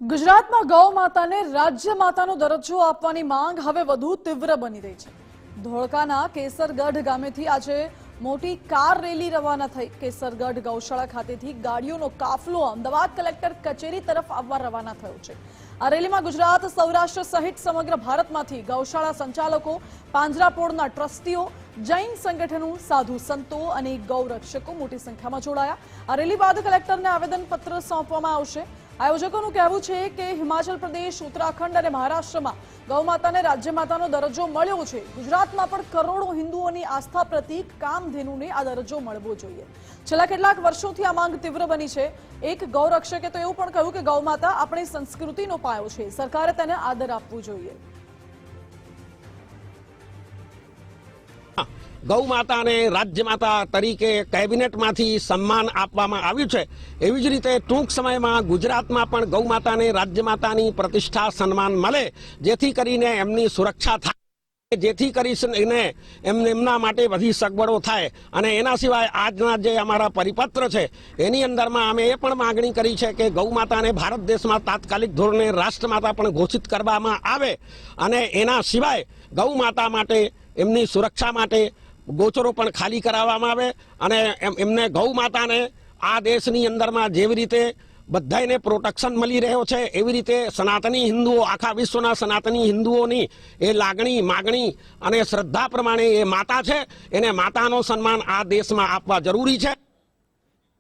ગુજરાતમાં ગૌ માતાને રાજ્ય માતાનો દરજ્જો આપવાની માંગ હવે વધુ તીવ્ર બની રહી છે। ધોળકાના કેસરગઢ ગામેથી આજે મોટી કાર રેલી રવાના થઈ। કેસરગઢ ગૌશાળા ખાતેથી ગાડીઓનો કાફલો અમદાવાદ કલેક્ટર કચેરી તરફ આવવા રવાના થયો છે। આ રેલીમાં ગુજરાત, સૌરાષ્ટ્ર સહિત સમગ્ર ભારતમાંથી ગૌશાળા સંચાલકો, પાંજરાપોળના ટ્રસ્ટીઓ, જૈન સંગઠનો, સાધુ સંતો અને ગૌરક્ષકો મોટી સંખ્યામાં જોડાયા। આ રેલી બાદ કલેક્ટરને આવેદનપત્ર સોંપવામાં આવશે। આયોજકોનું કહેવું છે કે હિમાચલ પ્રદેશ, ઉત્તરાખંડ અને મહારાષ્ટ્રમાં ગૌમાતાને રાજ્યમાતાનો દરજ્જો મળ્યો છે। ગુજરાતમાં પણ કરોડો હિન્દુઓની આસ્થા પ્રતીક કામધેનુને આ દરજ્જો મળવો જોઈએ। છેલ્લા કેટલાક વર્ષોથી આ માંગ તીવ્ર બની છે। એક ગૌરક્ષકે તો એવું પણ કહ્યું કે ગૌમાતા આપણી સંસ્કૃતિનો પાયો છે, સરકારે તેને આદર આપવો જોઈએ। ગૌ માતાને રાજ્ય માતા તરીકે કેબિનેટમાંથી સન્માન આપવામાં આવ્યું છે। એવી જ રીતે ટૂંક સમયમાં ગુજરાતમાં પણ ગૌ માતાને રાજ્ય માતાની પ્રતિષ્ઠા સન્માન મળે, જેથી કરીને એમની સુરક્ષા થાય, જેથી કરીને એમના માટે બધી સગવડો થાય। અને એના સિવાય આજના જે અમારા પરિપત્ર છે એની અંદરમાં અમે એ પણ માગણી કરી છે કે ગૌ માતાને ભારત દેશમાં તાત્કાલિક ધોરણે રાષ્ટ્રમાતા પણ ઘોષિત કરવામાં આવે। અને એના સિવાય ગૌ માતા માટે એમની સુરક્ષા માટે ગોચરો પણ ખાલી કરાવવામાં આવે અને એમને ગૌ માતાને આ દેશની અંદરમાં જેવી રીતે બધાને પ્રોટેક્શન મળી રહ્યો છે એવી રીતે સનાતની હિન્દુઓ, આખા વિશ્વના સનાતની હિન્દુઓની એ લાગણી, માગણી અને શ્રદ્ધા પ્રમાણે એ માતા છે, એને માતાનો સન્માન આ દેશમાં આપવા જરૂરી છે।